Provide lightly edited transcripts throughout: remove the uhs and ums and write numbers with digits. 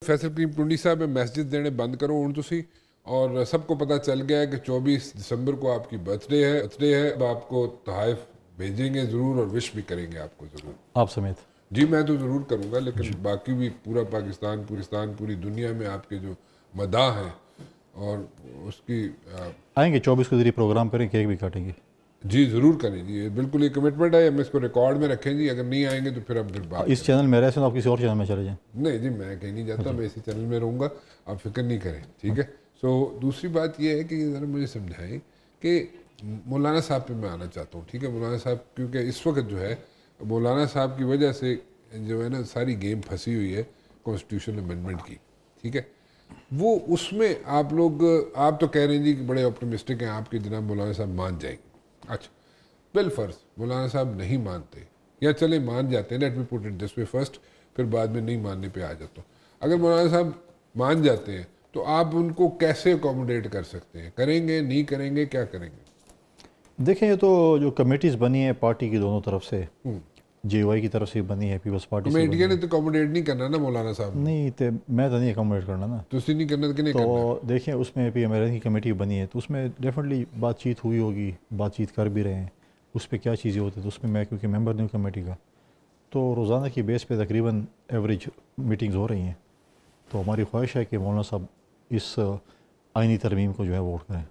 فیصل کریم ٹنڈی صاحب میسیجز دینے بند کرو ہوں تسی، اور سب کو پتہ چل گیا ہے کہ 24 دسمبر کو آپ کی برتھ ڈے ہے. اب آپ کو تحائف بھیجیں گے ضرور اور وش بھی کریں گے آپ کو ضرور، آپ سمیت. جی میں تو ضرور کروں گا، لیکن باقی بھی پورا پاکستان پوری دنیا میں آپ کے جو مداح ہیں اور اس کی آئیں گے 24 کو ذریعے پروگرام کریں، کیک بھی کاٹیں گے. جی ضرور کریں جی، بالکل یہ کمٹمنٹ ہے، ہم اس کو ریکارڈ میں رکھیں جی. اگر نہیں آئیں گے تو پھر ہم بات اس چینل میں رہے تو آپ کسی اور چینل میں چلے جائیں. نہیں جی میں کہیں نہیں جاتا، میں اسی چینل میں رہوں گا، آپ فکر نہیں کریں ٹھیک ہے. سو دوسری بات یہ ہے کہ ذرا مجھے سمجھائیں کہ مولانا صاحب پہ میں آنا چاہتا ہوں. ٹھیک ہے، مولانا صاحب کیونکہ اس وقت جو ہے مولانا صاحب کی وجہ سے جو ہے نا ساری گیم پھنسی ہوئی ہے کانسٹیٹیوشن امینڈمنٹ کی. ٹھیک ہے، وہ اس میں آپ تو کہہ رہے ہیں جی کہ بڑے آپٹمسٹک ہیں آپ کے جناب مولانا صاحب مان جائیں گے. اچھا بالفرض مولانا صاحب نہیں مانتے، یا چلے مان جاتے ہیں، let me put it this way first, پھر بعد میں نہیں ماننے پہ آ جاتا ہوں. اگر مولانا صاحب مان جاتے ہیں تو آپ ان کو کیسے اکوموڈیٹ کر سکتے ہیں؟ کریں گے نہیں کریں گے، کیا کریں گے؟ دیکھیں یہ تو جو کمیٹیز بنی ہیں پارٹی کی دونوں طرف سے، جے او آئی کی طرف سے بنی ہے، پیپلز پارٹی سے کمیٹیاں نے تو اکوموڈیٹ نہیں کرنا نا مولانا صاحب نے. نہیں تو میں تو نہیں اکوموڈیٹ کرنا نا. تو نہیں کرنا کہ نہیں کرنا. تو دیکھیں اس میں پی ایم کی کمیٹی بنی ہے تو اس میں ڈیفینیٹلی بات چیت ہوئی ہوگی، بات چیت کر بھی رہے ہیں، اس پہ کیا چیزیں ہوتی ہیں. تو اس میں کیونکہ ممبر نہیں ہوں کمیٹی کا، تو روزانہ کی بیس پہ تقریباً ایوریج میٹنگز ہو رہی ہیں. تو ہماری خواہش ہے کہ مولانا صاحب اس آئینی ترمیم کو جو ہے ووٹ کریں.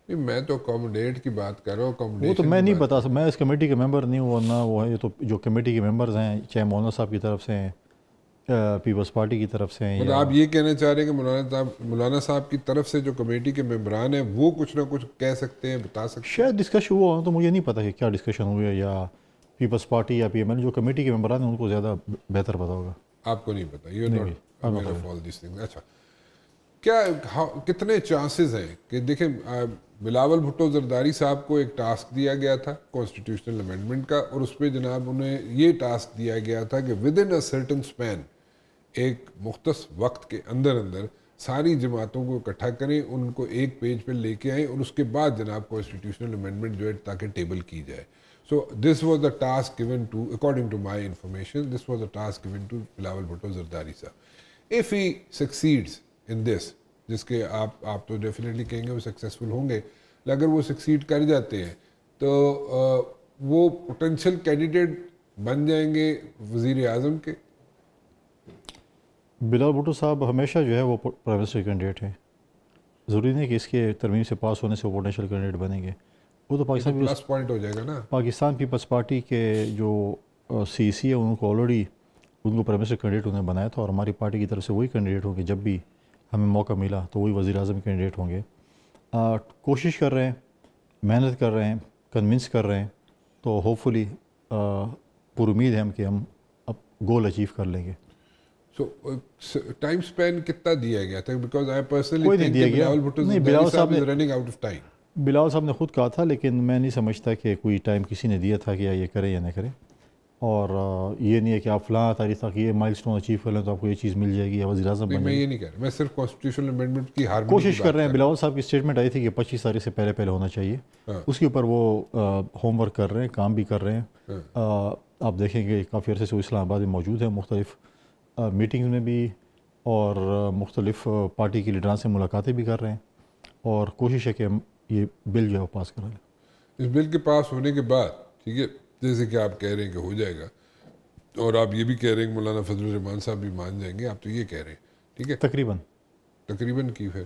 نہیں میں تو اکوموڈیٹ کی بات کر رہا ہوں. وہ تو میں نہیں بتا سکتا، میں اس کمیٹی کا ممبر نہیں ہوں، نہ وہ ہے. یہ تو جو کمیٹی کے ممبرز ہیں، چاہے مولانا صاحب کی طرف سے ہیں، پیپلز پارٹی کی طرف سے ہیں، مطلب آپ یہ کہنا چاہ رہے ہیں کہ مولانا صاحب کی طرف سے جو کمیٹی کے ممبران ہیں وہ کچھ نہ کچھ کہہ سکتے ہیں، بتا سکتے ہیں؟ شاید ڈسکشن ہوا ہو، تو مجھے نہیں پتا کہ کیا ڈسکشن ہوئی ہے، یا پیپلز پارٹی یا پی ایم ایل جو کمیٹی کے ممبران ہیں ان کو زیادہ بہتر پتا ہوگا. آپ کو نہیں پتا؟ You not aware of all these things. اچھا کتنے چانسز ہیں کہ دیکھیں بلاول بھٹو زرداری صاحب کو ایک ٹاسک دیا گیا تھا کانسٹیٹیوشنل امینڈمنٹ کا، اور اس پہ جناب انہیں یہ ٹاسک دیا گیا تھا کہ within a certain span, ایک مختص وقت کے اندر ساری جماعتوں کو اکٹھا کریں، ان کو ایک پیج پہ لے کے آئیں، اور اس کے بعد جناب کانسٹیٹیوشنل امینڈمنٹ جو ہے تاکہ ٹیبل کی جائے. So this was the task given to, according to my information, this was the task given to Bilawal Bhutto Zardari sahab. If he succeeds in this, جس کے آپ تو ڈیفینیٹلی کہیں گے وہ سکسیسفل ہوں گے، اگر وہ سکسیڈ کر جاتے ہیں تو وہ پوٹینشیل کینڈیڈیٹ بن جائیں گے وزیر اعظم کے. بلاول بھٹو صاحب ہمیشہ جو ہے وہ پرائم منسٹر کینڈیڈیٹ ہیں، ضروری نہیں کہ اس کے ترمیم سے پاس ہونے سے وہ پوٹینشیل کینڈیڈیٹ بنیں گے. وہ تو پاکستان پلس پوائنٹ ہو جائے گا نا. پاکستان پیپلز پارٹی کے جو سی سی ہے ان کو آلریڈی ان کو پرائم منسٹر کینڈیڈیٹ انہیں بنایا تھا، اور ہماری پارٹی کی طرف سے وہی کینڈیڈیٹ ہوں گے. جب بھی ہمیں موقع ملا تو وہی وزیر اعظم کینڈیڈیٹ ہوں گے. کوشش کر رہے ہیں، محنت کر رہے ہیں، کنونس کر رہے ہیں، تو ہوپ فلی پر امید ہے ہم کہ ہم اب گول اچیو کر لیں گے. سو ٹائم اسپین کتنا دیا گیا تھا؟ بیکاز آئی پرسنلی کوئی نہیں دیا گیا. نہیں، بلاول صاحب نے running out of time. Bilawal صاحب نے خود کہا تھا، لیکن میں نہیں سمجھتا کہ کوئی ٹائم کسی نے دیا تھا کہ یہ کرے یا نہ کرے. اور یہ نہیں ہے کہ آپ فلاں تاریخ تک یہ مائل سٹون اچیو کر لیں تو آپ کو یہ چیز مل جائے گی یا وزیر اعظم بن جائے گی. میں یہ نہیں کہہ رہا، میں صرف کانسٹیٹیوشنل امینڈمنٹ کی ہارمونی کوشش کر رہے ہیں. بلاول صاحب کی اسٹیٹمنٹ آئی تھی کہ 25 تاریخ سے پہلے ہونا چاہیے. اس کے اوپر وہ ہوم ورک کر رہے ہیں، کام بھی کر رہے ہیں. آپ دیکھیں گے کافی عرصے سے وہ اسلام آباد میں موجود ہیں، مختلف میٹنگز میں بھی، اور مختلف پارٹی کے لیڈران سے ملاقاتیں بھی کر رہے ہیں، اور کوشش ہے کہ ہم یہ بل جو ہے وہ پاس کرا لیں. اس بل کے پاس ہونے کے بعد ٹھیک ہے، جیسے کہ آپ کہہ رہے ہیں کہ ہو جائے گا، اور آپ یہ بھی کہہ رہے ہیں کہ مولانا فضل الرحمان صاحب بھی مان جائیں گے، آپ تو یہ کہہ رہے ہیں ٹھیک ہے. تقریباً کی پھر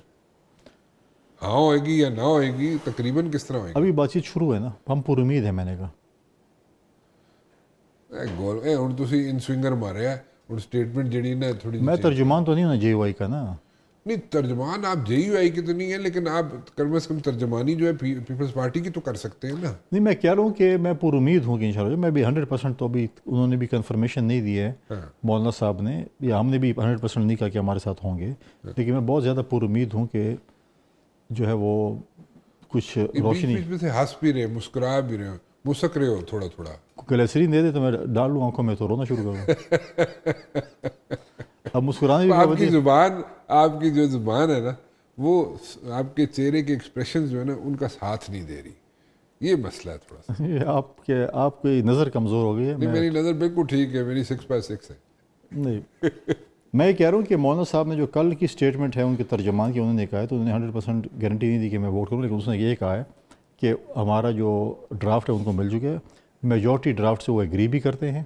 ہاں ہوئے گی یا نہ ہوئے گی، تقریباً کس طرح ہوئے گی؟ ابھی بات چیت شروع ہے نا، ہم پر امید ہیں. میں نے کہا گول ہوں تسی ان سوئنگر مارے ہیں اور اسٹیٹمنٹ جڑی نا تھوڑی. میں ترجمان تو نہیں ہوں نا جے او آئی کا نا. نہیں ترجمان آپ جے یو آئی کی تو نہیں ہے، لیکن آپ کم از کم ترجمانی جو ہے پیپلز پارٹی کی تو کر سکتے ہیں نا. نہیں میں کہہ رہا ہوں کہ میں پر امید ہوں کہ انشاءاللہ. میں بھی 100% تو ابھی انہوں نے بھی کنفرمیشن نہیں دی ہے مولانا صاحب نے، یا ہم نے بھی 100% نہیں کہا کہ ہمارے ساتھ ہوں گے، لیکن میں بہت زیادہ پر امید ہوں کہ جو ہے وہ کچھ روشنی. بیچ میں سے ہنس بھی رہے، مسکرا بھی رہے، مسک رہے ہو تھوڑا تھوڑا. گلیسرین دے دے تو میں ڈال لوں آنکھوں میں تو رونا شروع کر دوں. اب مسکرانے بھی آپ کی زبان، آپ کی جو زبان ہے نا وہ آپ کے چہرے کے ایکسپریشنز جو ہے نا ان کا ساتھ نہیں دے رہی. یہ مسئلہ ہے تھوڑا سا. آپ کی نظر کمزور ہو گئی ہے. نہیں میری نظر بالکل ٹھیک ہے، میری 6x6 ہے. نہیں میں یہ کہہ رہا ہوں کہ مولانا صاحب نے جو کل کی سٹیٹمنٹ ہے ان کے ترجمان کی انہوں نے کہا ہے، تو انہوں نے 100% گارنٹی نہیں دی کہ میں ووٹ کروں، لیکن اس نے یہ کہا ہے کہ ہمارا جو ڈرافٹ ہے ان کو مل چکا ہے، میجورٹی ڈرافٹ سے وہ ایگری بھی کرتے ہیں.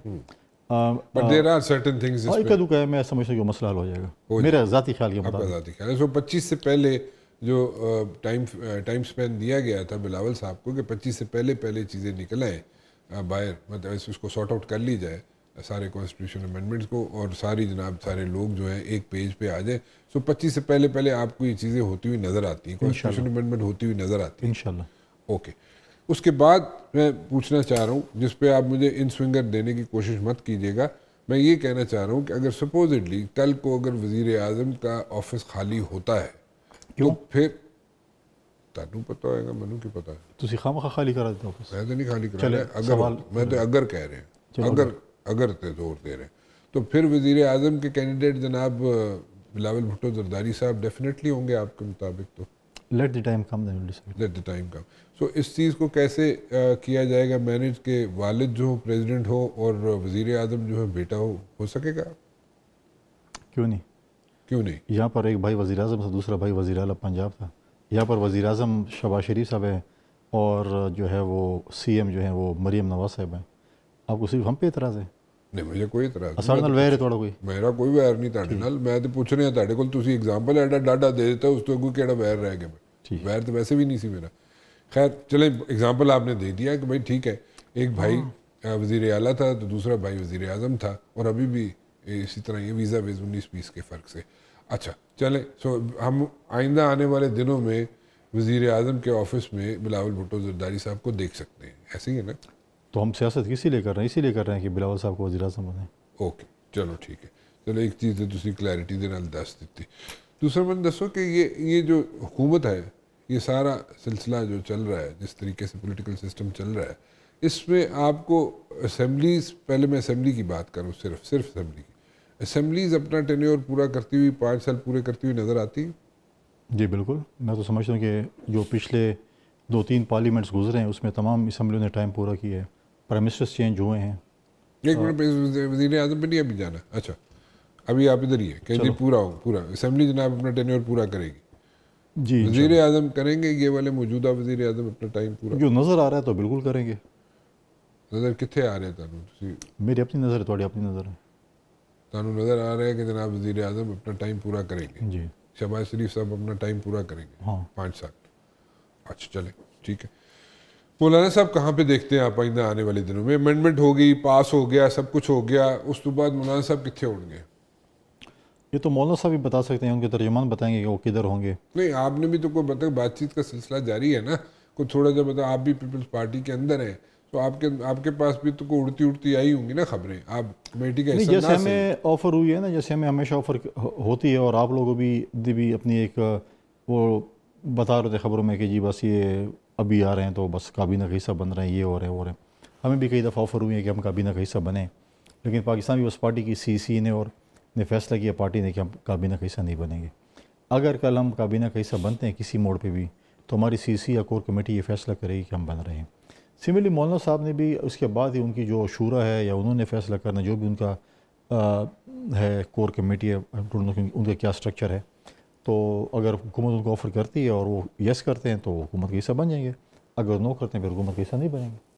But there are certain things جس ایک دو کہ میں سمجھتا ہوں کہ مسئلہ حل ہو جائے گا میرا ذاتی خیال کے آپ کا مطابق. ذاتی خیال ہے. سو 25 سے پہلے جو ٹائم سپین دیا گیا تھا بلاول صاحب کو کہ 25 سے پہلے چیزیں نکل آئیں باہر، مطلب اس کو سارٹ آؤٹ کر لی جائے سارے کانسٹیٹیوشن امینڈمنٹس کو، اور سارے لوگ جو ہیں ایک پیج پہ آ جائیں. سو 25 سے پہلے آپ کو یہ چیزیں ہوتی ہوئی نظر آتی ہیں، کانسٹیٹیوشن امینڈمنٹ ہوتی ہوئی نظر آتی ہیں انشاءاللہ. اوکے. اس کے بعد میں پوچھنا چاہ رہا ہوں، جس پہ آپ مجھے ان سوئنگر دینے کی کوشش مت کیجیے گا، میں یہ کہنا چاہ رہا ہوں کہ اگر سپوزڈلی کل کو اگر وزیر اعظم کا آفس خالی ہوتا ہے تو پھر تانوں پتہ ہوئے گا، منو کی پتہ ہے، تسی خواہ خالی کرا دیتا ہو. میں تو نہیں خالی کرا رہا، میں تو اگر کہہ رہے ہیں، اگر تے زور دے رہے ہیں، تو پھر وزیر اعظم کے کینڈیڈیٹ جناب بلاول بھٹو زرداری صاحب ڈیفینیٹلی ہوں گے آپ کے مطابق. تو let the time come then will decide. Let the time come. So اس چیز کو کیسے کیا جائے گا مینیج، کہ والد جو پریزیڈنٹ ہو اور وزیر اعظم جو ہے بیٹا ہو سکے گا؟ کیوں نہیں؟ کیوں نہیں؟ یہاں پر ایک بھائی وزیر اعظم تھا، دوسرا بھائی وزیر اعلیٰ پنجاب تھا. یہاں پر وزیر اعظم شہباز شریف صاحب ہیں اور جو ہے وہ سی ایم جو ہیں وہ مریم نواز صاحب ہیں. آپ کو صرف ہم پہ اعتراض ہے؟ نہیں مجھے کوئی اعتراض نہیں. اساں نال ویر ہے تھوڑا کوئی؟ میرا کوئی ویر نہیں تاڑے نال. میں تو پوچھ رہا تاڑے کول تسی ایگزامپل ایڈا ڈاڈا دے دیتا اس تو کوئی کیڑا ویر رہ گیا. ویر تو ویسے بھی نہیں سی میرا. خیر چلیں ایگزامپل آپ نے دے دیا کہ بھائی ٹھیک ہے، ایک بھائی وزیر اعلیٰ تھا تو دوسرا بھائی وزیر اعظم تھا، اور ابھی بھی اسی طرح یہ ویزا ویز 19-20 کے فرق سے. اچھا چلیں، سو ہم آئندہ آنے والے دنوں میں وزیر اعظم کے آفس میں بلاول بھٹو زرداری صاحب کو دیکھ سکتے ہیں، ایسے ہی ہے نا؟ تو ہم سیاست اسی لیے کر رہے ہیں، اسی لیے کر رہے ہیں کہ بلاول صاحب کو وزیر اعظم بنیں. اوکے چلو ٹھیک ہے. چلو ایک چیز ہے تسی کلیئرٹی دے نال دس دیتی. دوسرا من دسو کہ یہ جو حکومت ہے، یہ سارا سلسلہ جو چل رہا ہے، جس طریقے سے پولیٹیکل سسٹم چل رہا ہے، اس میں آپ کو اسمبلیز، پہلے میں اسمبلی کی بات کروں، صرف اسمبلی کی، اسمبلیز اپنا ٹینیور پورا کرتی ہوئی 5 سال پورے کرتی ہوئی نظر آتی ہیں؟ جی بالکل. میں تو سمجھتا ہوں کہ جو پچھلے 2-3 پارلیمنٹس گزرے ہیں اس میں تمام اسمبلیوں نے ٹائم پورا کیا ہے. پرائم منسٹرز چینج ہوئے ہیں. ایک منٹ وزیر اعظم پہ نہیں ابھی جانا. اچھا ابھی آپ ادھر ہی ہے کہ جی پورا اسمبلی جناب اپنا ٹینیور پورا کرے گی. جی وزیر اعظم کریں گے یہ والے موجودہ وزیر اعظم اپنا ٹائم پورا؟ جو نظر آ رہا ہے تو بالکل کریں گے. نظر کتنے آ رہے ہیں تانوں؟ میری اپنی نظر ہے، تھوڑی اپنی نظر ہے. تانوں نظر آ رہا ہے کہ جناب وزیر اعظم اپنا ٹائم پورا کریں گے، جی شہباز شریف صاحب اپنا ٹائم پورا کریں گے. ہاں 5 سال. اچھا چلیں ٹھیک ہے. مولانا صاحب کہاں پہ دیکھتے ہیں آپ آئندہ آنے والے دنوں میں؟ امینڈمنٹ ہو گئی، پاس ہو گیا، سب کچھ ہو گیا، اس کے بعد مولانا صاحب کتنے ہوں گے؟ یہ تو مولانا صاحب بھی بتا سکتے ہیں، ان کے ترجمان بتائیں گے کہ وہ کدھر ہوں گے. نہیں آپ نے بھی تو کوئی بتا، بات چیت کا سلسلہ جاری ہے نا، کوئی تھوڑا جا بتا. آپ بھی پیپلز پارٹی کے اندر ہیں تو آپ کے پاس بھی تو کوئی اڑتی آئی ہوں گی نا خبریں. آپ کمیٹی کا حصہ جیسے ہمیں آفر ہوئی ہے نا، جیسے ہمیں ہمیشہ آفر ہوتی ہے، اور آپ لوگوں بھی اپنی ایک وہ بتا رہے تھے خبروں میں کہ جی بس یہ ابھی آ رہے ہیں تو بس کابینہ کا حصہ بن رہے ہیں، یہ ہو رہے ہیں وہ رہے ہیں. ہمیں بھی کئی دفعہ آفر ہوئی ہے کہ ہم کابینہ کا حصہ بنیں، لیکن پاکستان پیپلز پارٹی کی سی نے اور نے فیصلہ کیا پارٹی نے کہ ہم کابینہ کا حصہ نہیں بنیں گے. اگر کل ہم کابینہ کا حصہ بنتے ہیں کسی موڑ پہ بھی تو ہماری سی یا کور کمیٹی یہ فیصلہ کرے گی کہ ہم بن رہے ہیں. سملرلی مولانا صاحب نے بھی اس کے بعد ہی ان کی جو شورا ہے یا انہوں نے فیصلہ کرنا جو بھی ان کا ہے کور کمیٹی ہے، ان کا کیا سٹرکچر ہے، تو اگر حکومت ان کو آفر کرتی ہے اور وہ یس کرتے ہیں تو حکومت کا حصہ بن جائیں گے، اگر نو کرتے ہیں پھر حکومت کا حصہ نہیں بنیں گے.